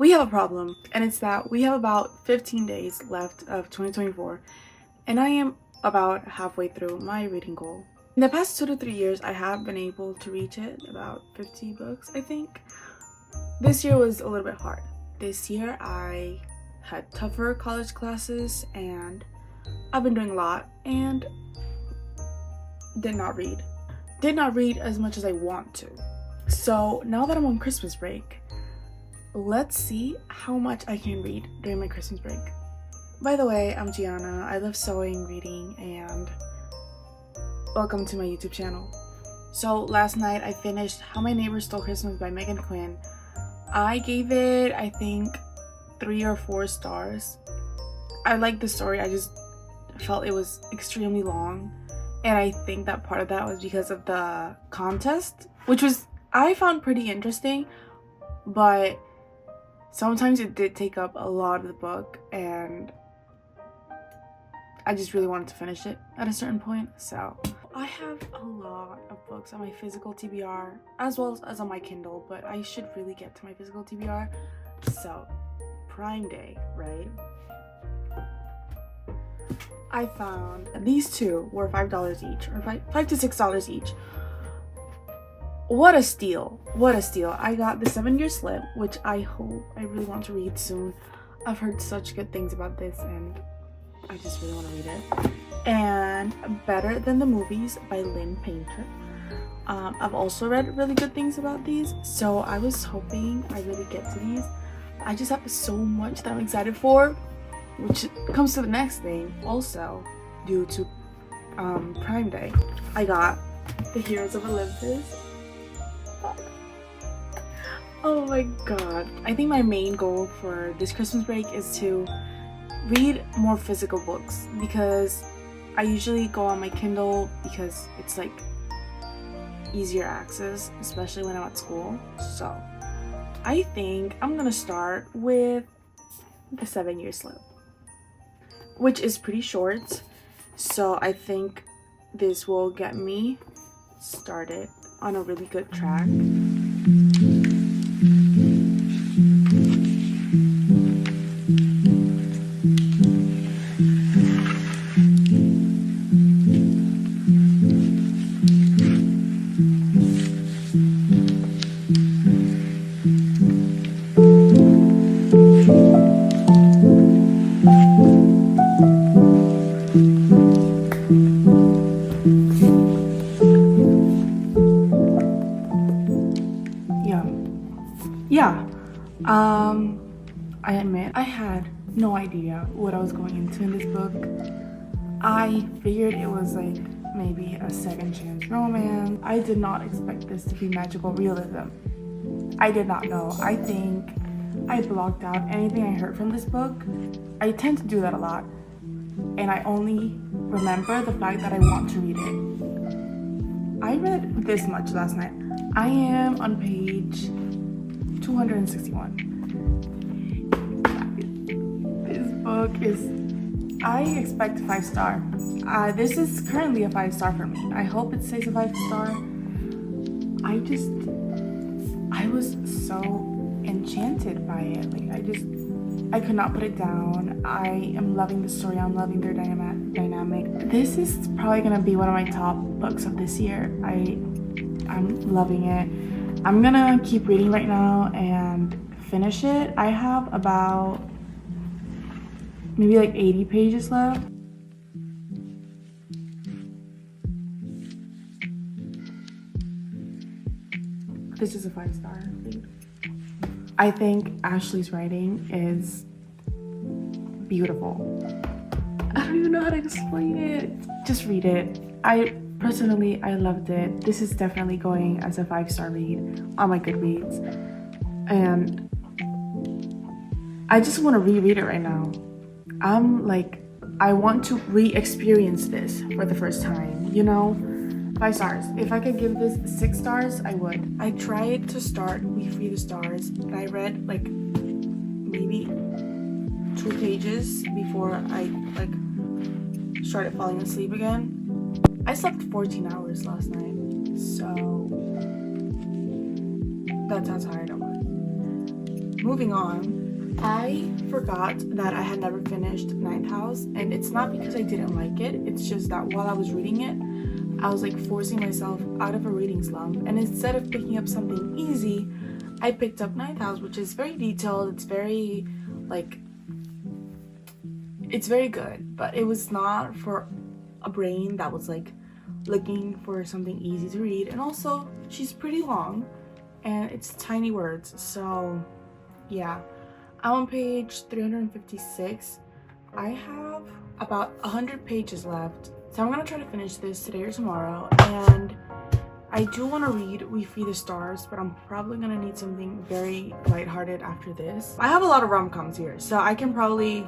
We have a problem, and it's that we have about 15 days left of 2024, and I am about halfway through my reading goal. In the past 2 to 3 years, I have been able to reach it, about 50 books, I think. This year was a little bit hard. This year I had tougher college classes, and I've been doing a lot, and did not read. Did not read as much as I want to. So now that I'm on Christmas break, let's see how much I can read during my Christmas break. By the way, I'm Gianna. I love sewing, reading, and welcome to my YouTube channel. So last night I finished How My Neighbor Stole Christmas by Megan Quinn. I gave it, I think, 3 or 4 stars. I liked the story, I just felt it was extremely long. And I think that part of that was because of the contest, which I found pretty interesting, but sometimes it did take up a lot of the book, and I just really wanted to finish it at a certain point. So I have a lot of books on my physical TBR as well as on my Kindle, but I should really get to my physical TBR. So Prime Day, right? I found these two were $5 each, or $5 to $6 each. What a steal! What a steal! I got the 7-Year Slip, which I really want to read soon. I've heard such good things about this, and I just really want to read it. And Better Than the Movies by Lynn Painter. I've also read really good things about these, so I was hoping I really get to these. I just have so much that I'm excited for, which comes to the next thing. Also, due to Prime Day, I got The Heroes of Olympus. Oh my god. I think my main goal for this Christmas break is to read more physical books, because I usually go on my Kindle because it's like easier access, especially when I'm at school. So I think I'm gonna start with the 7-Year Slip, which is pretty short. So I think this will get me started on a really good track. I admit I had no idea what I was going into in this book. I figured it was like maybe a second chance romance. I did not expect this to be magical realism. I did not know. I think I blocked out anything I heard from this book. I tend to do that a lot, and I only remember the fact that I want to read it. I read this much last night. I am on page 261. This book is, I expect 5-star. This is currently a 5-star for me. I hope it stays a 5-star. I was so enchanted by it. I could not put it down. I am loving the story. I'm loving their dynamic. This is probably gonna be one of my top books of this year. I'm loving it. I'm gonna keep reading right now and finish it. I have about maybe like 80 pages left. This is a 5-star. I think Ashley's writing is beautiful. I don't even know how to explain it. Just read it. I loved it. This is definitely going as a 5-star read on my Goodreads. And I just want to reread it right now. I want to re-experience this for the first time, you know? 5 stars. If I could give this 6 stars, I would. I tried to start We Free the Stars, and I read like maybe 2 pages before I started falling asleep again. I slept 14 hours last night, so that's how tired I was. moving on, I forgot that I had never finished Ninth House, and it's not because I didn't like it, it's just that while I was reading it, I was like forcing myself out of a reading slump, and instead of picking up something easy, I picked up Ninth House, which is very detailed, it's very like, it's very good, but it was not for a brain that was like looking for something easy to read. And also she's pretty long and it's tiny words, so yeah. I'm on page 356. I have about 100 pages left, so I'm gonna try to finish this today or tomorrow. And I do want to read We Feed the Stars, but I'm probably gonna need something very lighthearted after this. I have a lot of rom-coms here, so I can probably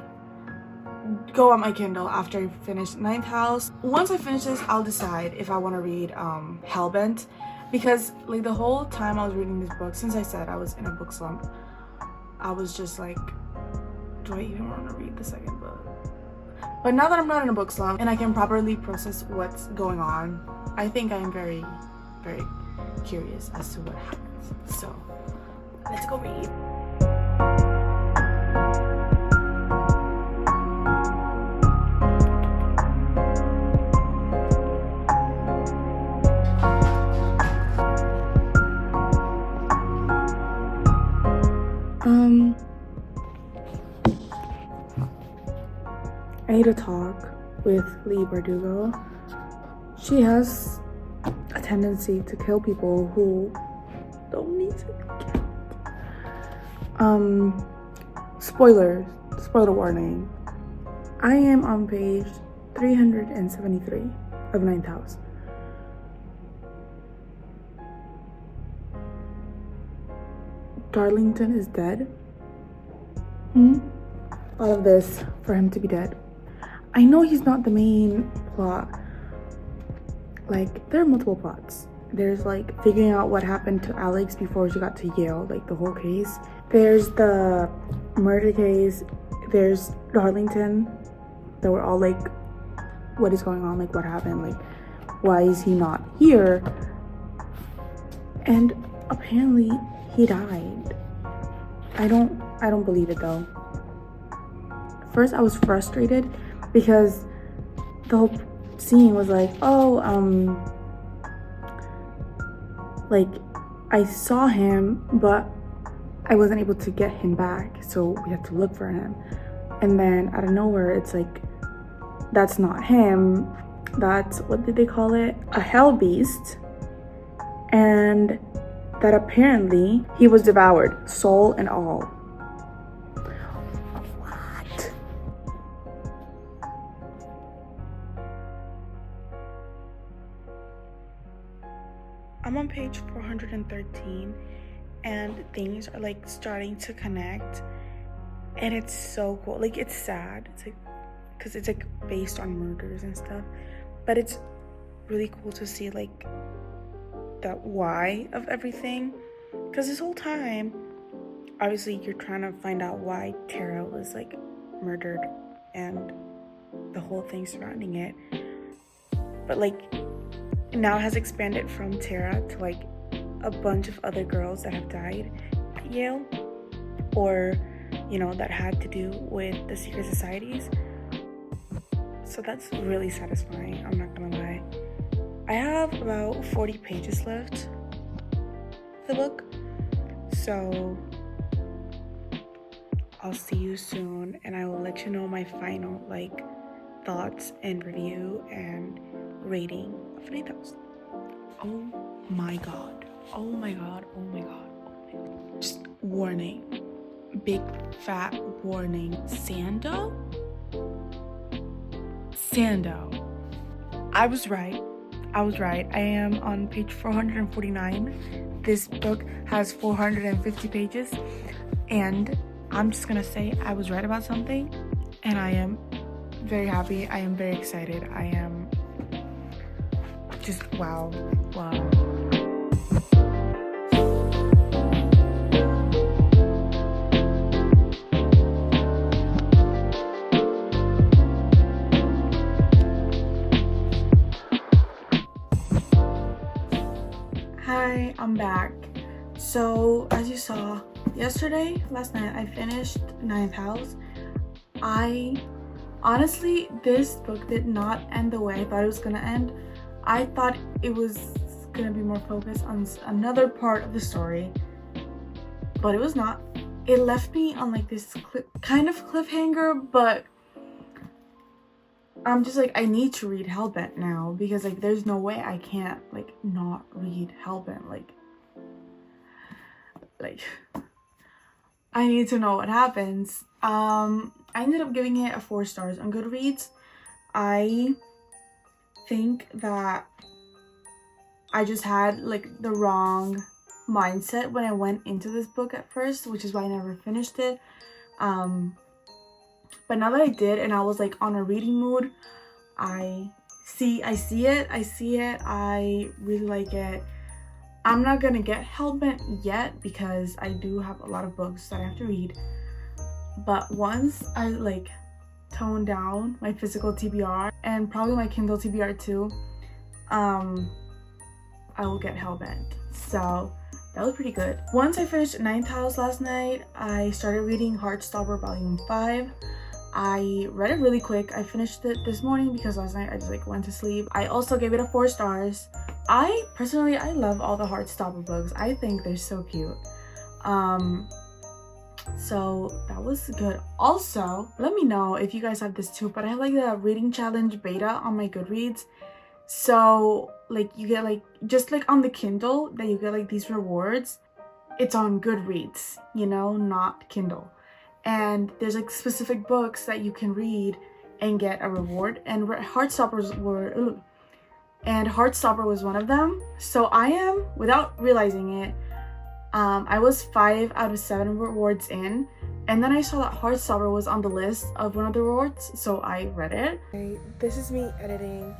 go on my Kindle after I finish Ninth House. Once I finish this, I'll decide if I want to read Hellbent, because like the whole time I was reading this book, since I said I was in a book slump, I was just like, do I even want to read the second book? But now that I'm not in a book slump and I can properly process what's going on, I think I am very, very curious as to what happens. So let's go read. I need to talk with Lee Bardugo. She has a tendency to kill people who don't need to be killed. Spoiler warning. I am on page 373 of Ninth House. Darlington is dead? All of this for him to be dead. I know he's not the main plot. Like, there are multiple plots. There's like figuring out what happened to Alex before she got to Yale, like the whole case. There's the murder case. There's Darlington. That we're all like, what is going on? Like, what happened? Like, why is he not here? And apparently he died. I don't believe it though. First I was frustrated because the whole scene was like, oh, like I saw him but I wasn't able to get him back, so we had to look for him. And then out of nowhere it's like, that's not him, that's, what did they call it, a hell beast, and that apparently he was devoured, soul and all. What? I'm on page 413 and things are like starting to connect, and it's so cool. Like, it's sad, it's like, because it's like based on murders and stuff, but it's really cool to see like the why of everything, because this whole time obviously you're trying to find out why Tara was like murdered and the whole thing surrounding it, but like now it has expanded from Tara to like a bunch of other girls that have died at Yale, or you know, that had to do with the secret societies. So that's really satisfying, I'm not gonna lie. I have about 40 pages left of the book, so I'll see you soon and I will let you know my final like thoughts and review and rating of Ninth House. Oh my god, oh my god, oh my god, oh my god. Just warning, big fat warning. Sando, I was right. I am on page 449. This book has 450 pages, and I'm just gonna say I was right about something, and I am very happy. I am very excited. I am just wow. Hi, I'm back. So as you saw, last night, I finished Ninth House. Honestly, this book did not end the way I thought it was gonna end. I thought it was gonna be more focused on another part of the story, but it was not. It left me on like this kind of cliffhanger, but I'm just like, I need to read Hellbent now, because like there's no way I can't like not read Hellbent. Like I need to know what happens. I ended up giving it a 4 stars on Goodreads. I think that I just had like the wrong mindset when I went into this book at first, which is why I never finished it. But now that I did, and I was like on a reading mood, I see it, I really like it. I'm not gonna get Hellbent yet because I do have a lot of books that I have to read, but once I like tone down my physical TBR and probably my Kindle TBR too, I will get Hellbent. So that was pretty good. Once I finished Ninth House last night, I started reading Heartstopper Volume 5. I read it really quick. I finished it this morning because last night I just like went to sleep. I also gave it a 4 stars. I personally love all the Heartstopper books. I think they're so cute. So that was good. Also, let me know if you guys have this too, but I have like the reading challenge beta on my Goodreads. So like you get like, just like on the Kindle that you get like these rewards, it's on Goodreads, you know, not Kindle. And there's like specific books that you can read and get a reward, and Heartstopper was one of them. So I am, without realizing it, I was 5 out of 7 rewards in, and then I saw that Heartstopper was on the list of one of the rewards, so I read it. This is me editing.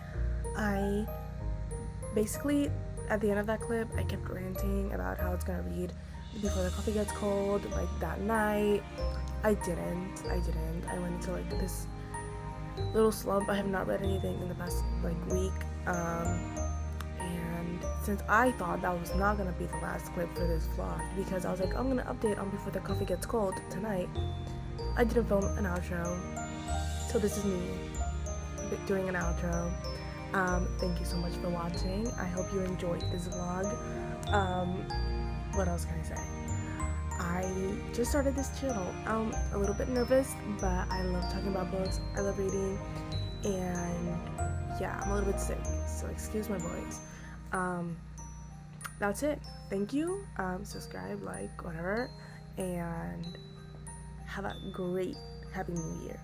I basically, at the end of that clip, I kept ranting about how it's gonna read before the coffee gets cold, like that night. I didn't. I went into like this little slump. I have not read anything in the past like week, and since I thought that was not gonna be the last clip for this vlog, because I was like, I'm gonna update on Before the Coffee Gets Cold tonight, I didn't film an outro, so this is me doing an outro. Thank you so much for watching. I hope you enjoyed this vlog. What else can I say? I just started this channel. I'm a little bit nervous, but I love talking about books. I love reading, and yeah, I'm a little bit sick, so excuse my voice. That's it. Thank you. Subscribe, like, whatever, and have a great Happy New Year.